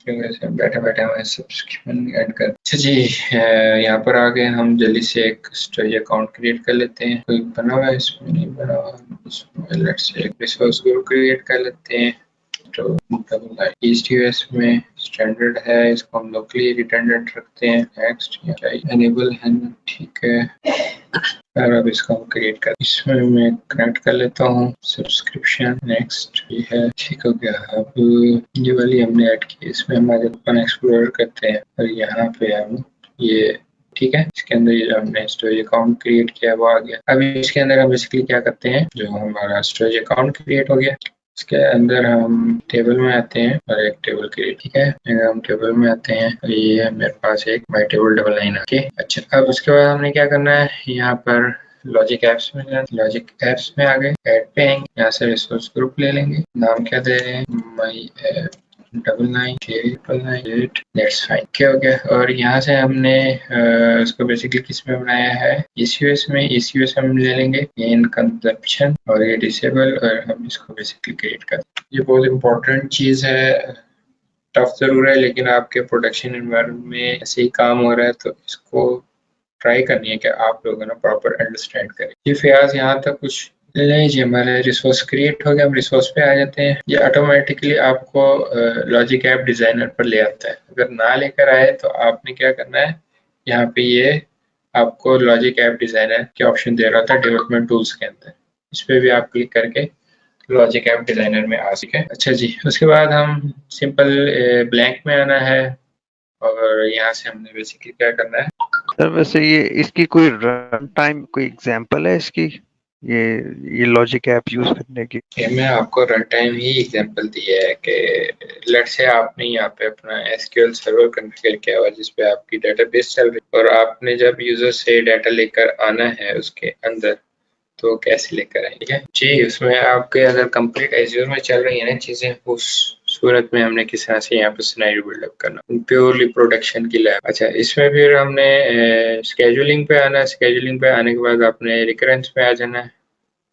बैठे बैठे हमें सब्सक्रिप्शन ऐड कर। अच्छा जी, यहाँ पर आगे हम जल्दी से एक स्टोरेज अकाउंट क्रिएट कर लेते हैं। कोई बना हुआ है, इसमें नहीं बना हुआ, इसमें लेट्स से एक रिसोर्स ग्रुप क्रिएट कर लेते हैं। तो डबल ईस्ट यूएस में स्टैंडर्ड है, इसको हम लोकली रिटेंडेंट रखते हैं। नेक्स्ट एनेबल है, ठीक है। और अब इसको हम क्रिएट कर, इसमें मैं कनेक्ट कर लेता हूँ सब्सक्रिप्शन। नेक्स्ट ये है, ठीक हो गया। अब ये वाली हमने ऐड की, इसमें हम आगे ओपन एक्सप्लोरर करते हैं और यहाँ पे हम ये, ठीक है, इसके अंदर ये जो हमने स्टोरेज अकाउंट क्रिएट किया वो आ गया। अब इसके अंदर हम बेसिकली क्या करते हैं, जो हमारा स्टोरेज अकाउंट क्रिएट हो गया इसके अंदर हम टेबल में आते हैं और एक टेबल क्रिएट, ठीक है। अगर हम टेबल में आते हैं तो ये है मेरे पास एक माई टेबल डबल लाइन, ओके। अच्छा अब उसके बाद हमने क्या करना है, यहाँ पर लॉजिक एप्स में जाना, लॉजिक एप्स में आ गए, ऐड पे आएंगे, यहाँ से रिसोर्स ग्रुप ले लेंगे, नाम क्या दे रहे हैं, my app double nine let's fine, क्या हो गया। और यहाँ से हमने इसको बेसिकली किस में बनाया है, ECUS में। ECUS हम ले लेंगे इन कंजप्शन और ये डिसेबल, और हम इसको बेसिकली क्रिएट कर। ये बहुत इंपॉर्टेंट चीज है टफ जरूर है, लेकिन आपके प्रोडक्शन एनवायरनमेंट में ऐसे ही काम हो रहा है, तो इसको ट्राई करनी है कि आप लोग ना प्रॉपर अंडरस्टैंड करें। जी फयाज, यहाँ तक कुछ नहीं जी, हमारे रिसोर्स क्रिएट हो गया। हम रिसोर्स पे आ जाते हैं। ये ऑटोमेटिकली आपको लॉजिक ऐप डिजाइनर पर ले आता है। अगर ना लेकर आए तो आपने क्या करना है, यहाँ पे ये आपको लॉजिक ऐप डिजाइनर के ऑप्शन दे रहा था डेवलपमेंट टूल्स के अंदर। इस पे भी आप क्लिक करके लॉजिक ऐप डिजाइनर में आ सके। अच्छा जी, उसके बाद हम सिंपल ब्लैंक में आना है और यहाँ से हमने बेसिकली क्या करना है। सर वैसे ये इसकी कोई रन टाइम कोई एग्जांपल है इसकी, ये लॉजिक ऐप यूज करने की? ये मैं आपको रन टाइम ही एग्जांपल दिया है कि लेट्स से आपने यहाँ पे अपना एसक्यूएल सर्वर कॉन्फ़िगर किया हुआ जिसपे आपकी डेटाबेस चल रही है, और आपने जब यूजर से डाटा लेकर आना है उसके अंदर, तो कैसे लेकर आए, ठीक है जी। उसमें आपके अगर कंप्लीट एज्योर में चल रही है ना चीजें, उस सूरत में हमने किस तरह से यहाँ पे सिनेरियो बिल्डअप करना, प्योरली प्रोडक्शन की लैब। अच्छा, इसमें फिर हमने स्केड्यूलिंग पे आना है। स्केड्यूलिंग पे आने के बाद आपने रिकरेंस पे आ जाना है,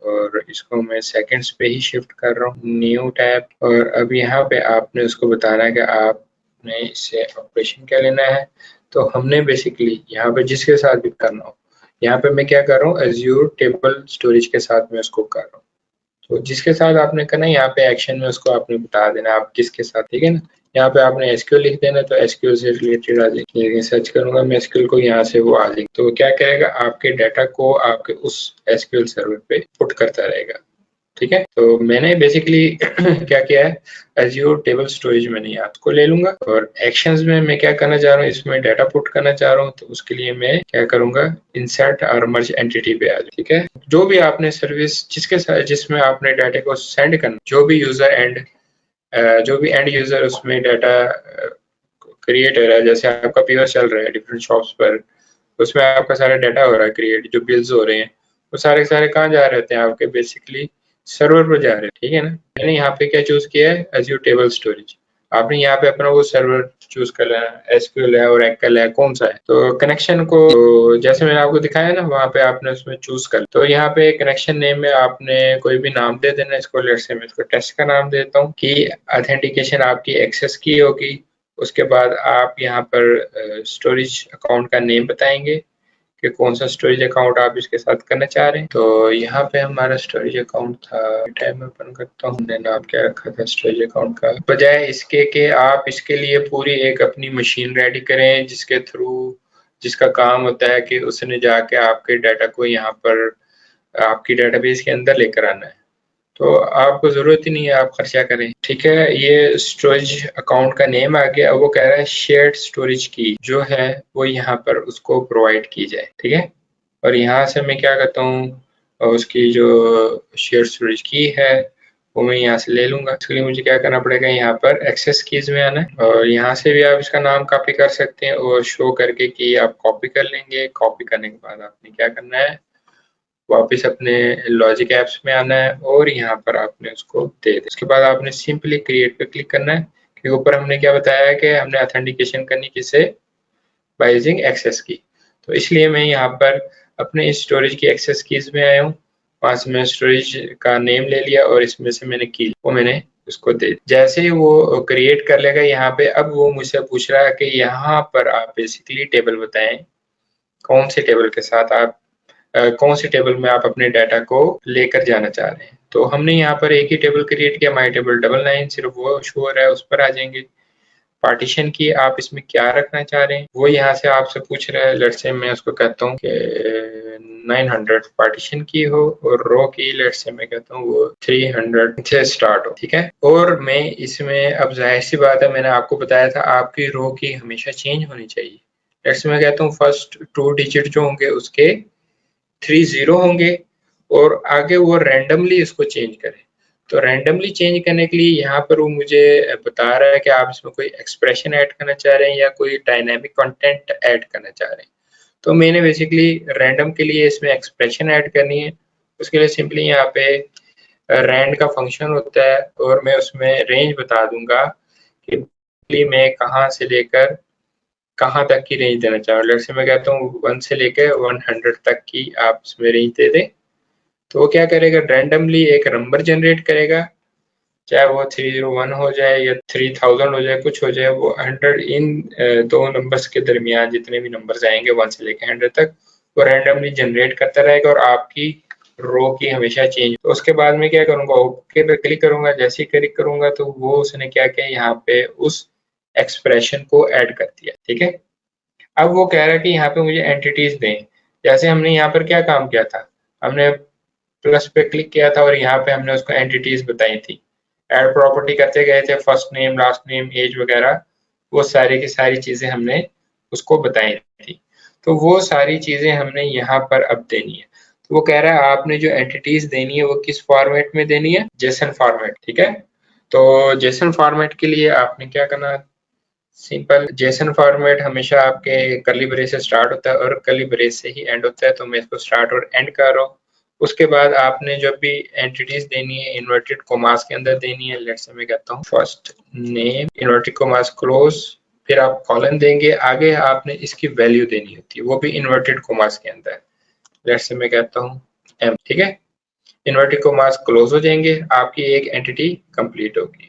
और इसको मैं सेकंड्स पे ही शिफ्ट कर रहा हूँ, न्यू टैब। और अब यहाँ पे आपने उसको बताना है कि आपने इससे ऑपरेशन क्या लेना है। तो हमने बेसिकली यहाँ पे जिसके साथ भी करना हो, यहाँ पे मैं क्या कर रहा हूँ, एज्योर टेबल स्टोरेज के साथ मैं उसको कर रहा हूँ। तो जिसके साथ आपने करना है, यहाँ पे एक्शन में उसको आपने बता देना आप किसके साथ, ठीक है ना। यहाँ पे आपने एसक्यूएल लिख देना, तो एसक्यूएल से रिलेटेड आ जाएगी। लेकिन सर्च करूंगा मैं एसक्यूएल को, यहाँ से वो आ जाएगी। तो क्या करेगा, आपके डाटा को आपके उस एसक्यूएल सर्वर पे पुट करता रहेगा, ठीक है। तो मैंने बेसिकली क्या किया है, एज्योर टेबल स्टोरेज मैंने यहाँ को ले लूंगा, और एक्शंस में मैं क्या करना चाह रहा हूँ, इसमें डाटा पुट करना चाह रहा हूँ। तो उसके लिए मैं क्या करूंगा, इंसर्ट और मर्ज एंटिटी पे आ जाऊँ, ठीक है। जो भी आपने सर्विस जिसके साथ जिसमें आपने डाटा को सेंड करना, जो भी एंड यूजर उसमें डाटा क्रिएट हो रहा है, जैसे आपका पीओएस चल रहा है डिफरेंट शॉप्स पर, उसमें आपका सारा डाटा हो रहा है क्रिएट, जो बिल्स हो रहे हैं वो सारे के सारे कहाँ जा रहे हैं, आपके बेसिकली सर्वर पर जा रहे हैं, ठीक है ना। मैंने यहाँ पे क्या चूज किया है, एज्योर टेबल स्टोरेज। आपने यहाँ पे अपना वो सर्वर चूज कर लेना, एसक्यूएल है, ओरेकल है, कौन सा है। तो कनेक्शन को जैसे मैंने आपको दिखाया ना, वहाँ पे आपने उसमें चूज कर। तो यहाँ पे कनेक्शन नेम में आपने कोई भी नाम दे देना। इसको लेट्स से मैं इसको टेस्ट का नाम देता हूँ कि ऑथेंटिकेशन आपकी एक्सेस की होगी। उसके बाद आप यहाँ पर स्टोरेज अकाउंट का नेम बताएंगे कि कौन सा स्टोरेज अकाउंट आप इसके साथ करना चाह रहे हैं। तो यहाँ पे हमारा स्टोरेज अकाउंट था, टाइम ओपन करता हूँ, हमने नाम क्या रखा था स्टोरेज अकाउंट का, बजाय इसके कि आप इसके लिए पूरी एक अपनी मशीन रेडी करें जिसके थ्रू जिसका काम होता है कि उसने जाके आपके डाटा को यहाँ पर आपकी डेटाबेस के अंदर लेकर आना है। तो आपको जरूरत ही नहीं है आप खर्चा करें, ठीक है। ये स्टोरेज अकाउंट का नेम आ गया। वो कह रहा है शेयर्ड स्टोरेज की जो है वो यहाँ पर उसको प्रोवाइड की जाए, ठीक है। और यहाँ से मैं क्या करता हूँ, उसकी जो शेयर्ड स्टोरेज की है वो मैं यहाँ से ले लूंगा। इसके लिए मुझे क्या करना पड़ेगा, यहाँ पर एक्सेस कीज में आना है, और यहाँ से भी आप इसका नाम कॉपी कर सकते हैं और शो करके कि आप कॉपी कर लेंगे। कॉपी करने के बाद आपने क्या करना है, वापस अपने लॉजिक एप्स में आना है और यहाँ पर आपने उसको दे दें। उसके बाद आपने सिंपली क्रिएट पे क्लिक करना है, क्योंकि ऊपर हमने क्या बताया है कि हमने ऑथेंटिकेशन करनी किसे, बाय यूजिंग एक्सेस की। तो इसलिए मैं यहाँ पर अपने स्टोरेज की एक्सेस कीज में आया हूँ। वहां से मैंने स्टोरेज का नेम ले लिया और इसमें से मैंने की वो मैंने उसको दे दी। जैसे ही वो क्रिएट कर लेगा यहाँ पे, अब वो मुझसे पूछ रहा है कि यहाँ पर आप बेसिकली टेबल बताएं, कौन से टेबल के साथ आप कौन सी टेबल में आप अपने डाटा को लेकर जाना चाह रहे हैं। तो हमने यहाँ पर एक ही टेबल क्रिएट किया, माई टेबल 99, सिर्फ वो शो हो रहा है, उस पर आ जाएंगे। पार्टीशन की आप इसमें क्या रखना चाह रहे हैं वो यहाँ से आपसे पूछ रहा है। लेट्स से मैं उसको कहता हूँ कि 900 पार्टीशन की हो, और रो की लेट्स से मैं कहता हूँ वो 300 से स्टार्ट हो, ठीक है। और मैं इसमें अब जाहिर सी बात है, मैंने आपको बताया था आपकी रो की हमेशा चेंज होनी चाहिए। लेट्स मैं कहता हूँ फर्स्ट 2 डिजिट जो होंगे उसके 30 होंगे, और आगे वो रैंडमली इसको चेंज करें। तो रैंडमली चेंज करने के लिए यहाँ पर वो मुझे बता रहा है कि आप इसमें कोई एक्सप्रेशन ऐड करना चाह रहे हैं या कोई डायनामिक कंटेंट ऐड करना चाह रहे हैं। तो मैंने बेसिकली रैंडम के लिए इसमें एक्सप्रेशन ऐड करनी है। उसके लिए सिंपली यहाँ पे रैंड का फंक्शन होता है, और मैं उसमें रेंज बता दूंगा कि मैं कहाँ से लेकर कहाँ तक की रेंज देना चाह रहा हूँ। लेट्स से मैं कहता हूँ 1 से लेकर 100 तक की आप इसमें रेंज दे दें। तो वो क्या करेगा, रैंडमली एक नंबर जनरेट करेगा, चाहे वो 301 हो जाए या 3000 हो जाए, कुछ हो जाए, वो 100 इन दो नंबर्स के दरमियान जितने भी नंबर्स आएंगे 1 से लेकर 100 तक, वो रैंडमली जनरेट करता रहेगा और आपकी रो की हमेशा चेंज। तो उसके बाद में क्या करूंगा, ओके पे क्लिक करूंगा। जैसे ही क्लिक करूंगा तो वो उसने क्या किया, यहाँ पे उस एक्सप्रेशन को ऐड कर दिया। ठीक है, अब वो कह रहा है कि यहाँ पे मुझे एंटिटीज दें। जैसे हमने यहाँ पर क्या काम किया था, हमने प्लस पे क्लिक किया था और यहाँ पे हमने उसको एंटिटीज बताई थी। ऐड प्रॉपर्टी करते गए थे, first name, last name, age वगैरह, वो सारी की सारी चीजें हमने उसको बताई थी। तो वो सारी चीजें हमने यहाँ पर अब देनी है। तो वो कह रहा है आपने जो एंटिटीज देनी है वो किस फॉर्मेट में देनी है, जेसन फॉर्मेट। ठीक है, तो जेसन फॉर्मेट के लिए आपने क्या करना है, सिंपल जेसन फॉर्मेट हमेशा आपके कर्ली ब्रेस से स्टार्ट होता है और कर्ली ब्रेस से ही एंड होता है, तो मैं इसको स्टार्ट और एंड कर रहा हूँ। उसके बाद आपने जब भी एंटिटीज देनी है इन्वर्टेड कोमास के अंदर देनी है। लेट्स से मैं कहता हूँ first name inverted commas close, फिर आप कॉलन देंगे, आगे आपने इसकी वैल्यू देनी होती है, वो भी इन्वर्टेड कोमास के अंदर। लेट्स से मैं कहता हूँ एम। ठीक है, इन्वर्टेड कोमास क्लोज हो जाएंगे, आपकी एक एंटिटी कंप्लीट होगी।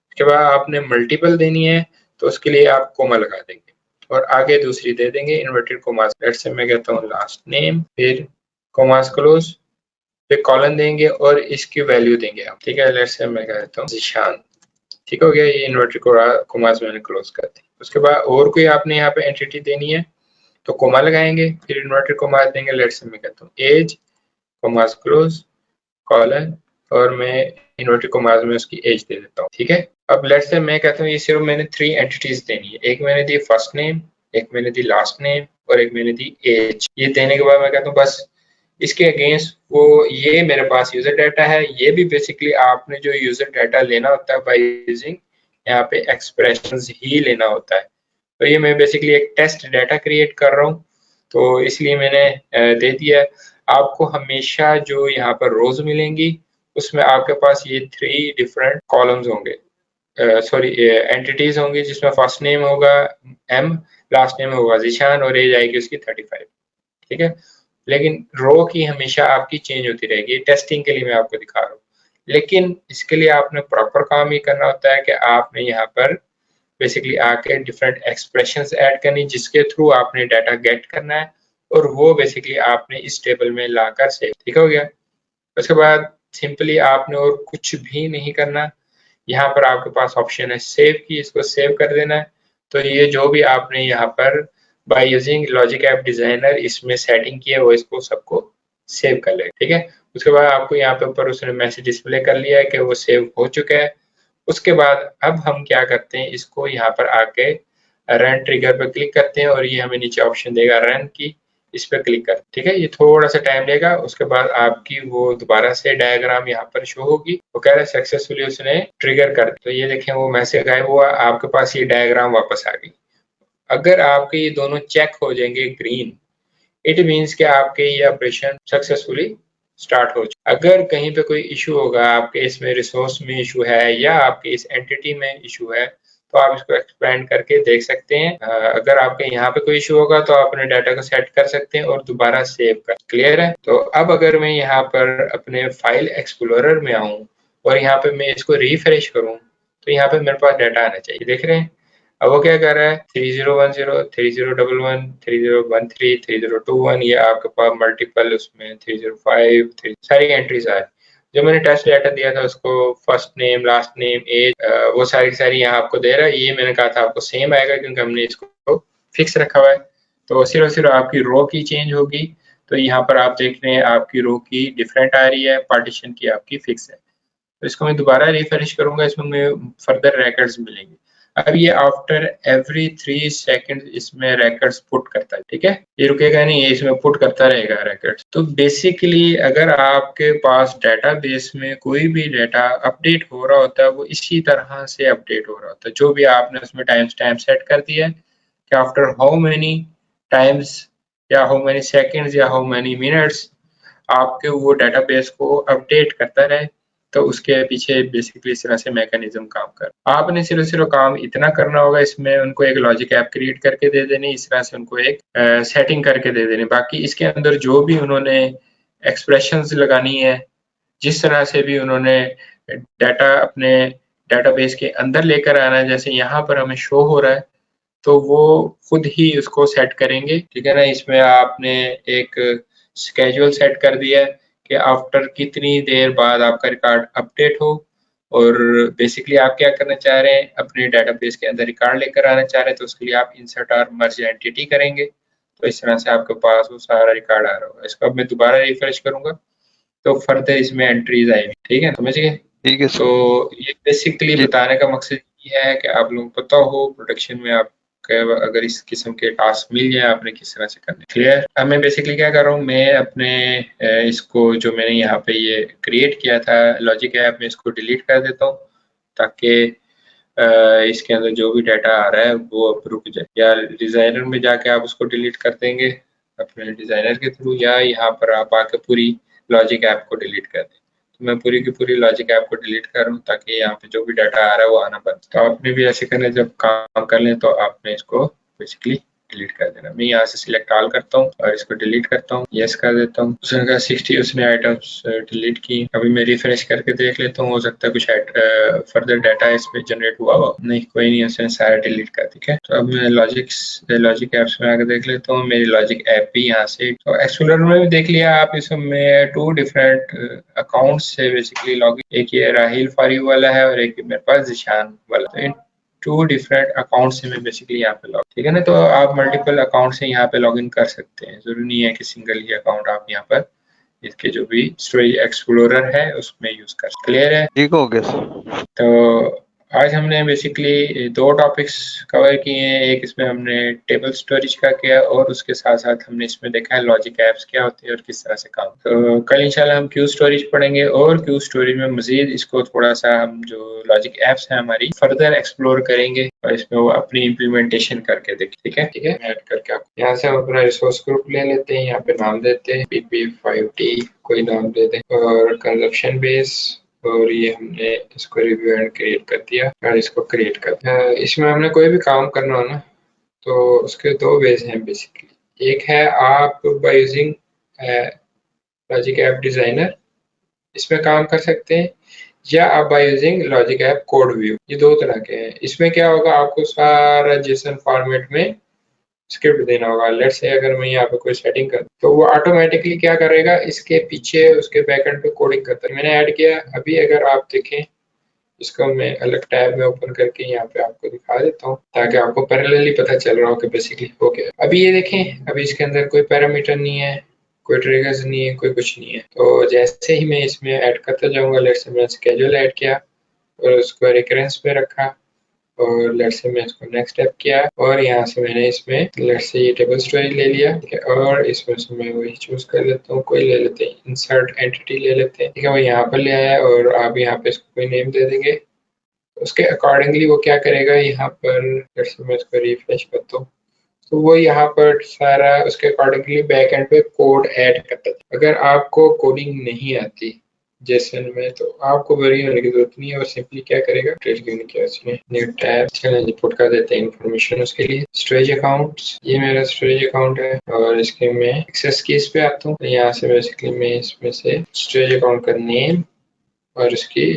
उसके बाद आपने मल्टीपल देनी है तो उसके लिए आप कोमा लगा देंगे और आगे दूसरी दे देंगे इन्वर्टेड कोमास। लेट्स से मैं कहता हूँ लास्ट नेम, फिर कोमास क्लोज, फिर कॉलन देंगे और इसकी वैल्यू देंगे हम। ठीक है, लेट्स से मैं कहता हूँ जिशान। ठीक हो गया, ये इन्वर्टेड कोमास मैंने क्लोज कर दी। उसके बाद और कोई आपने यहाँ पे एंटिटी देनी है तो कोमा लगाएंगे, फिर इन्वर्टेड कोमास देंगे। लेट्स से मैं कहता हूँ एज, कोमास क्लोज, कॉलन, और मैं इन्वर्टेड कोमास में उसकी एज दे देता हूँ। ठीक है, अब लेट्स से मैं कहता हूँ ये सिर्फ मैंने 3 एंटिटीज देनी है, एक मैंने दी फर्स्ट नेम, एक मैंने दी लास्ट नेम और एक मैंने दी एज। ये देने के बाद मैं कहता हूँ बस इसके अगेंस्ट वो ये मेरे पास यूजर डाटा है। ये भी बेसिकली आपने जो यूजर डाटा लेना होता है बाय यूजिंग यहाँ पे एक्सप्रेशंस ही लेना होता है। तो ये मैं बेसिकली एक टेस्ट डाटा क्रिएट कर रहा हूँ, तो इसलिए मैंने दे दिया। आपको हमेशा जो यहाँ पर रोज मिलेंगी उसमें आपके पास ये 3 डिफरेंट कॉलम्स होंगे, सॉरी एंटिटीज होंगी, जिसमें फर्स्ट नेम होगा एम, लास्ट नेम होगा जिशान और एज आएगी उसकी 35। ठीक है, लेकिन रो की हमेशा आपकी चेंज होती रहेगी। टेस्टिंग के लिए मैं आपको दिखा रहा हूँ, लेकिन इसके लिए आपने प्रॉपर काम ये करना होता है कि आपने यहाँ पर बेसिकली आके डिफरेंट एक्सप्रेशंस ऐड करनी, जिसके थ्रू आपने डाटा गेट करना है और वो बेसिकली आपने इस टेबल में लाकर सेव। ठीक हो गया, उसके बाद सिंपली आपने और कुछ भी नहीं करना। यहाँ पर आपके पास ऑप्शन है सेव की, इसको सेव कर देना है। तो ये जो भी आपने यहाँ पर by using logic app designer इसमें सेटिंग की है वो इसको सबको सेव कर लेगा। ठीक है, उसके बाद आपको यहाँ पे ऊपर उसने मैसेज डिस्प्ले कर लिया है कि वो सेव हो चुका है। उसके बाद अब हम क्या करते हैं, इसको यहाँ पर आके रन ट्रिगर पर क्लिक करते हैं और ये हमें नीचे ऑप्शन देगा रन की, इस पर क्लिक कर। ठीक है, ये थोड़ा सा टाइम लेगा। उसके बाद आपकी वो दोबारा से डायग्राम यहाँ पर शो होगी। वो कह रहा है सक्सेसफुली उसने ट्रिगर कर, तो ये देखें वो मैसेज गायब हुआ, आपके पास ये डायग्राम वापस आ गई। अगर आपके ये दोनों चेक हो जाएंगे ग्रीन, इट मीन्स कि आपके ये ऑपरेशन सक्सेसफुली स्टार्ट हो चुका। अगर कहीं पे कोई इशू होगा, आपके इसमें रिसोर्स में इशू है या आपके इस एंटिटी में इशू है, तो आप इसको एक्सपेंड करके देख सकते हैं। अगर आपके यहाँ पे कोई इशू होगा तो आप अपने डाटा को सेट कर सकते हैं और दोबारा सेव कर। क्लियर है, तो अब अगर मैं यहाँ पर अपने फाइल एक्सप्लोरर में आऊँ और यहाँ पे मैं इसको रिफ्रेश करूँ तो यहाँ पे मेरे पास डाटा आना चाहिए। देख रहे हैं, अब वो क्या कर रहा है 3010, 3011, 3013, 3021, ये आपके पास मल्टीपल उसमें 305 सारी एंट्रीज आ रही। जो मैंने टेस्ट डाटा दिया था उसको first name, last name, age, वो सारी सारी यहाँ आपको दे रहा है। ये मैंने कहा था आपको सेम आएगा क्योंकि हमने इसको फिक्स रखा हुआ है। तो सिर्फ सिर्फ आपकी रो की चेंज होगी। तो यहाँ पर आप देख रहे हैं आपकी रो की डिफरेंट आ रही है, पार्टीशन की आपकी फिक्स है। तो इसको मैं दोबारा रिफ्रेश करूंगा, इसमें मैं फर्दर रिकॉर्ड्स मिलेंगे। अब ये आफ्टर एवरी 3 सेकंड इसमें रिकॉर्ड्स पुट करता है। ठीक है, ये रुकेगा नहीं, ये इसमें पुट करता रहेगा रिकॉर्ड्स। तो बेसिकली अगर आपके पास डेटाबेस में कोई भी डाटा अपडेट हो रहा होता है वो इसी तरह से अपडेट हो रहा होता है। जो भी आपने उसमें टाइम स्टैम्प सेट कर दिया है कि आफ्टर हाउ मेनी टाइम्स या हाउ मेनी सेकंड्स या हाउ मेनी मिनट्स आपके वो डेटाबेस को अपडेट करता रहे, तो उसके पीछे बेसिकली इस तरह से मैकेनिज्म काम कर। आपने सिर्फ सिर्फ काम इतना करना होगा, इसमें उनको एक लॉजिक ऐप क्रिएट करके दे देनी, इस तरह से उनको एक सेटिंग करके दे देनी। बाकी इसके अंदर जो भी उन्होंने एक्सप्रेशंस लगानी है, जिस तरह से भी उन्होंने डाटा अपने डाटाबेस के अंदर लेकर आना है, जैसे यहाँ पर हमें शो हो रहा है, तो वो खुद ही उसको सेट करेंगे, ठीक है ना। इसमें आपने एक स्केड्यूल सेट कर दिया है कि आफ्टर कितनी देर बाद आपका रिकॉर्ड अपडेट हो, और बेसिकली आप क्या करना चाह रहे हैं, अपने डाटाबेस के अंदर रिकॉर्ड लेकर आना चाह रहे हैं, तो उसके लिए आप इंसर्ट और मर्ज एंटिटी करेंगे, तो इस तरह से आपके पास वो सारा रिकॉर्ड आ रहा होगा। इसको अब मैं दोबारा रिफ्रेश करूंगा तो फर्दर इसमें एंट्रीज आएंगी, ठीक है, समझ गए। ठीक है तो सर। ये बेसिकली जी बताने का मकसद ये है कि आप लोगों को पता हो प्रोडक्शन में आप अगर इस किस्म के टास्क मिल जाए आपने किस तरह से करने। क्लियर। अब मैं बेसिकली क्या कर रहा हूँ, मैं अपने इसको जो मैंने यहाँ पे ये क्रिएट किया था लॉजिक ऐप में, इसको डिलीट कर देता हूँ, ताकि इसके अंदर जो भी डाटा आ रहा है वो अब रुक जाए। या डिजाइनर में जाके आप उसको डिलीट कर देंगे अपने डिजाइनर के थ्रू, या यहाँ पर आप आके पूरी लॉजिक ऐप को डिलीट कर दें। तो मैं पूरी की पूरी लॉजिक ऐप को डिलीट कर रहा हूँ, ताकि यहाँ पे जो भी डाटा आ रहा है वो आना बंद। तो आपने भी ऐसे करना, जब काम कर लें तो आपने इसको बेसिकली डिलीट कर देना। मैं यहाँ से सिलेक्ट ऑल करता हूँ और इसको डिलीट करता हूँ, यस कर देता हूँ। उसने कहा 60 उसने आइटम्स डिलीट की। अभी मैं रिफ्रेश करके देख लेता हूँ, हो सकता है कुछ फर्दर डाटा इसमें जनरेट हुआ हो। नहीं, कोई नहीं, उसने सारा डिलीट कर दिया। ठीक है, तो अब मैं लॉजिक एप्स में आकर देख लेता हूँ, मेरी लॉजिक ऐप भी यहाँ से। तो एक्सप्लोरर में भी देख लिया आप, इसमें 2 डिफरेंट अकाउंट से बेसिकली लॉगिन, एक ये राहिल फारिग वाला है और एक मेरे पास जिशान वाला। तो इन 2 डिफरेंट अकाउंट से मैं बेसिकली यहाँ पे लॉग, ठीक है ना। तो आप मल्टीपल अकाउंट से यहाँ पे लॉगिन कर सकते हैं, जरूरी नहीं है कि सिंगल ही अकाउंट आप यहाँ पर इसके जो भी स्टोरेज एक्सप्लोरर है उसमें यूज कर। क्लियर है। ठीक हो गया सर। तो आज हमने बेसिकली 2 टॉपिक्स कवर किए हैं। एक इसमें हमने टेबल स्टोरेज का किया, और उसके साथ साथ हमने इसमें देखा है लॉजिक एप्स क्या होते हैं और किस तरह से काम। तो कल इंशाल्लाह हम क्यू स्टोरेज पढ़ेंगे, और क्यू स्टोरेज में मजीद इसको थोड़ा सा हम जो लॉजिक एप्स है हमारी फर्दर एक्सप्लोर करेंगे, और इसमें वो अपनी इम्प्लीमेंटेशन करके देखें। ठीक है, ठीक है, ऐड करके आपको यहाँ से हम अपना रिसोर्स ग्रुप ले लेते हैं, यहाँ पे नाम देते हैं PP5T, कोई नाम दे दें, और कंजप्शन बेस, और ये हमने इसको रिव्यू एंड क्रिएट कर दिया, और इसको क्रिएट कर दिया। इसमें हमने कोई भी काम करना हो ना, तो उसके 2 वेज हैं बेसिकली। एक है आप by using logic app designer इसमें काम कर सकते हैं, या आप by using logic app code view. ये 2 तरह के हैं। इसमें क्या होगा, आपको सारा जेसन फॉर्मेट में स्क्रिप्ट देना होगा। लेट्स से अगर मैं यहाँ पे कोई सेटिंग कर, तो वो ऑटोमेटिकली क्या करेगा, इसके पीछे उसके बैकएंड पे कोडिंग करता है। मैंने ऐड किया। अभी अगर आप देखें, इसको मैं अलग टैब में ओपन करके यहाँ पे आपको दिखा देता हूँ, ताकि आपको पैरेलली पता चल रहा हो कि बेसिकली हो गया। अभी ये देखें, अभी इसके अंदर कोई पैरामीटर नहीं है, कोई ट्रिगर्स नहीं है, कोई कुछ नहीं है। तो जैसे ही मैं इसमें ऐड करता जाऊंगा, लेट्स से मैं स्केड्यूल ऐड किया और उसको रिकरेंस पे रखा, और लेट्स से मैं इसको नेक्स्ट स्टेप किया, और यहाँ से मैंने इसमें लेट्स से ये टेबल स्टोरेज ले लिया, ठीक है, और इसमें से मैं वही चूज कर लेता हूँ, कोई ले लेते हैं, इंसर्ट एंटिटी ले लेते हैं, ठीक है, वो यहाँ पर ले आया, और आप यहाँ पे इसको कोई नेम दे देंगे। उसके अकॉर्डिंगली वो क्या करेगा, यहाँ पर लेट्स से मैं इसको रिफ्रेश करता हूँ, तो वो यहाँ पर सारा उसके अकॉर्डिंगली बैक एंड पे कोड ऐड करता है। अगर आपको कोडिंग नहीं आती जेसन में, तो आपको वरी होने की जरूरत नहीं है, और सिंपली क्या करेगा, न्यू टैब, चलिए पुट कर देते हैं इन्फॉर्मेशन उसके लिए। स्टोरेज अकाउंट्स, ये मेरा स्टोरेज अकाउंट है, और इसके मैं एक्सेस कीज पे आता हूँ। यहाँ से बेसिकली मैं इसमें से स्टोरेज अकाउंट का नेम और इसकी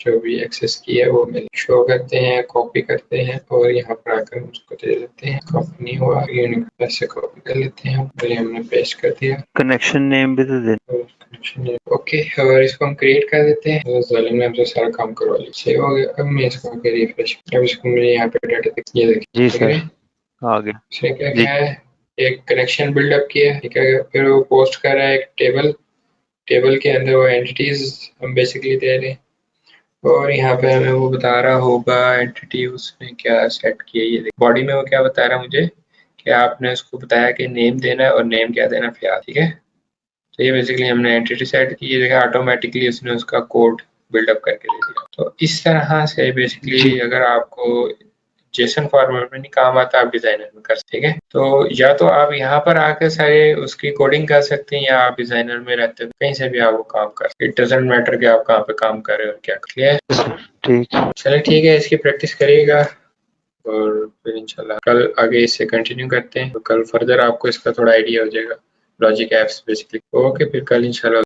जो भी एक्सेस की है वो मिल शो करते हैं, कॉपी करते हैं, और यहाँ पर आकर उसको दे देते हैं। कॉपी नहीं हुआ, यूनिक से कॉपी कर लेते हैं, और ये हमने पेस्ट कर दिया। कनेक्शन नेम भी तो देना। ओके, और इसको हम क्रिएट कर देते हैं। तो जालिम ने हमसे सारा काम करवा लिया, सेव हो गया। अब मैं इसको आगे रिफ्रेश, अब इसको मैंने यहाँ पे डाटा ये देखिए, जी ठीक सर, है। आ गया। इसने क्या जी किया है, एक कनेक्शन बिल्डअप किया, ठीक है, फिर वो पोस्ट कर रहा है एक टेबल, टेबल के अंदर वो एंटिटीज हम बेसिकली दे रहे हैं, और यहाँ पे हमें वो बता रहा होगा एंटिटी उसने क्या सेट किया। ये बॉडी में वो क्या बता रहा है मुझे, कि आपने उसको बताया कि नेम देना है, और नेम क्या देना, फिलहाल, ठीक है। तो ये बेसिकली हमने एंटिटी सेट की, ये देखा ऑटोमेटिकली उसने उसका कोड बिल्डअप करके दे दिया। तो इस तरह से बेसिकली अगर आपको जेसन फॉर्मेट में नहीं काम आता, आप डिजाइनर में कर सकते हैं। तो या तो आप यहाँ पर आकर सारे उसकी कोडिंग कर सकते हैं, या आप डिजाइनर में रहते हैं कहीं से भी आप वो काम कर सकते हैं। इट डजंट मैटर कि आप कहाँ पे काम कर रहे हो और क्या। क्लियर। ठीक। चलिए ठीक है, इसकी प्रैक्टिस करिएगा, और फिर इंशाल्लाह कल आगे इससे कंटिन्यू करते हैं। तो कल फर्दर आपको इसका थोड़ा आइडिया हो जाएगा लॉजिक एप्स बेसिकली। ओके, फिर कल इंशाल्लाह